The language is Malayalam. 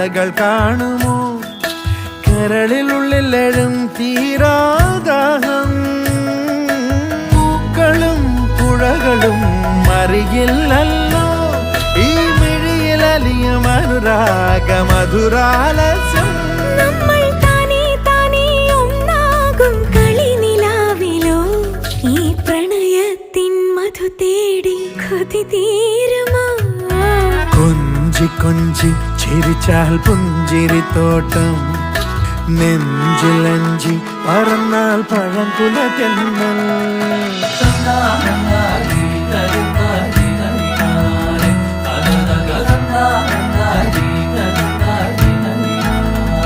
കഥകൾ കാണുമോ കരളിലുള്ളിലെഴും തീരാദാഹം പൂക്കളും പുഴകളും അറിയില്ലല്ലോ ഈ മിഴിയിലലിയ അനുരാഗ മധുരാലസ്യം നമ്മൾ താനേ താനേ ഒന്നാകും കളിനിലാവിലോ ഈ പ്രണയത്തിൻ മധു തേടി കൊതി തീരുമോ കൊഞ്ചി കൊഞ്ചി ചിരിച്ചാൽ പുഞ്ചിരിത്തോട്ടം നെഞ്ചിലഞ്ചി പറന്നാൽ പഴംകുല തെന്നൽ